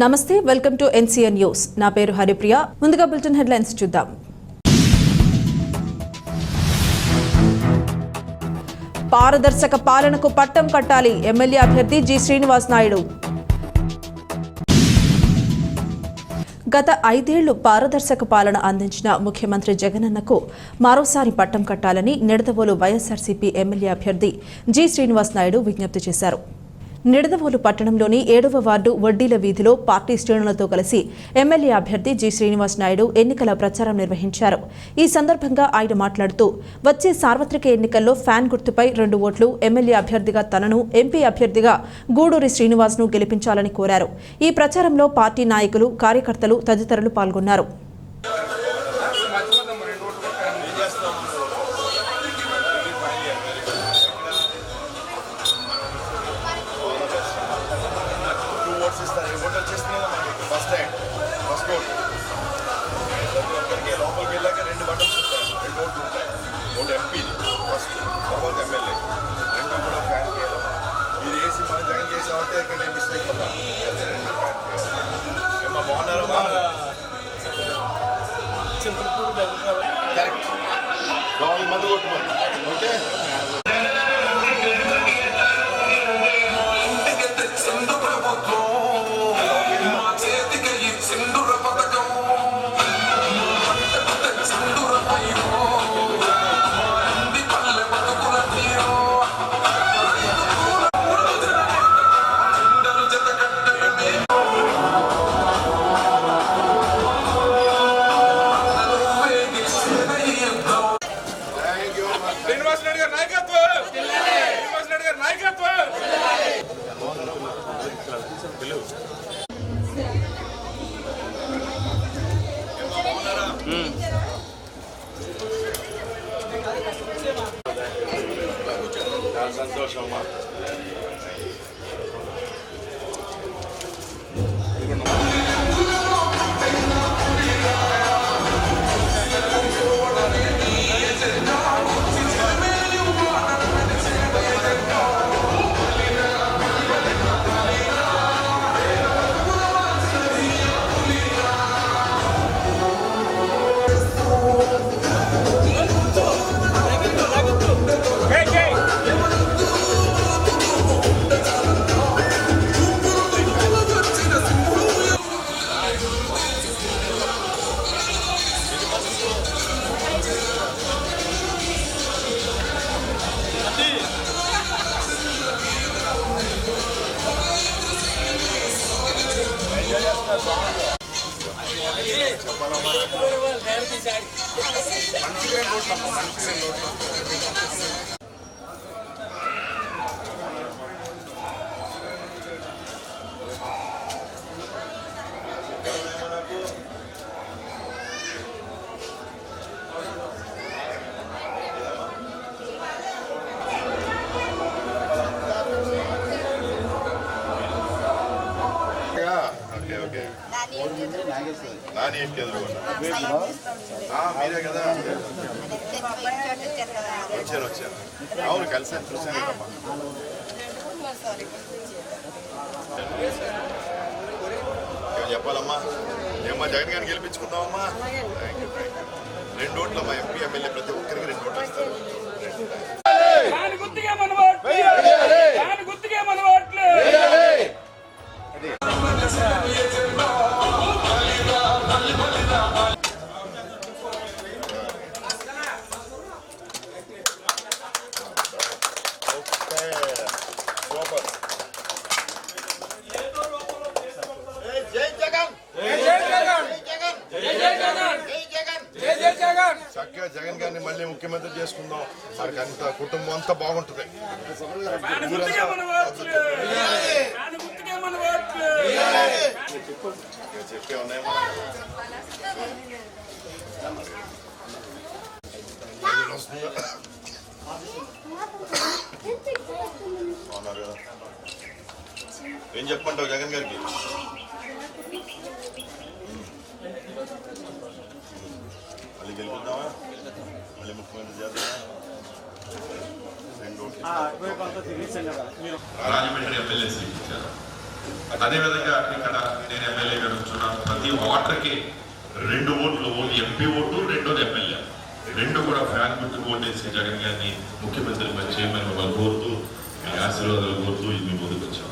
నమస్తే, welcome to NCN news. నా పేరు హరిప్రియ. ముందుగా బులెటిన్ హెడ్లైన్స్ చూద్దాం. పారదర్శక పాలనకు పట్టం కట్టాలి ఎమ్మెల్యే అభ్యర్థి జి శ్రీనివాస్ నాయుడు. గత 5 ఏళ్లు పారదర్శక పాలన అందించిన ముఖ్యమంత్రి జగనన్నకు మరోసారి పట్టం కట్టాలని నిడదవోలు వైఎస్ఆర్సీపీ ఎమ్మెల్యే అభ్యర్థి జి శ్రీనివాస్ నాయుడు విజ్ఞప్తి చేశారు. నిడదవోలు పట్టణంలోని 7వ వార్డు వడ్డీల వీధిలో పార్టీ శ్రేణులతో కలిసి ఎమ్మెల్యే అభ్యర్థి జి శ్రీనివాస్ నాయుడు ఎన్నికల ప్రచారం నిర్వహించారు. ఈ సందర్భంగా ఆయన మాట్లాడుతూ వచ్చే సార్వత్రిక ఎన్నికల్లో ఫ్యాన్ గుర్తుపై 2 ఓట్లు, ఎమ్మెల్యే అభ్యర్థిగా తనను, ఎంపీ అభ్యర్థిగా గూడూరి శ్రీనివాస్ను గెలిపించాలని కోరారు. ఈ ప్రచారంలో పార్టీ నాయకులు, కార్యకర్తలు తదితరులు పాల్గొన్నారు. సంతోషమా మీరే కదా వచ్చాను అవును కలిసాను చూసాను చెప్పాలమ్మా ఏమ్మా జగన్ గారిని గెలిపించుకుందామమ్మా. 2 ఓట్లమ్మా ఎంపీ ఎమ్మెల్యే ప్రతి ఒక్కరికి 2 ఓట్లు ఇస్తారు. చక్కగా జగన్ గారిని మళ్ళీ ముఖ్యమంత్రి చేసుకుందాం. మనకి అంత కుటుంబం అంతా బాగుంటుంది. చెప్పే ఉన్నాయమ్మా అవున్నారు కదా. ఏం చెప్పమంటావు జగన్ గారికి? మళ్ళీ గెలుపుద్దామా? మళ్ళీ ముఖ్యమంత్రి చేద్దామా? రాజమండ్రి ఎమ్మెల్యే సీట్ ఇచ్చారు. అదేవిధంగా ఇక్కడ నేను ఇది వాటర్కి 2 ఓట్లు, ఎంపీ ఓటు, రెండోది ఎమ్మెల్యే, రెండు కూడా ఫ్యాన్ గుర్తుకు ఓటేసి జగన్ గారిని ముఖ్యమంత్రి చేయమని మిమ్మల్ని కోరుతూ మీ ఆశీర్వాదాలు కోరుతూ ఇది మీ ముందుకు వచ్చాం.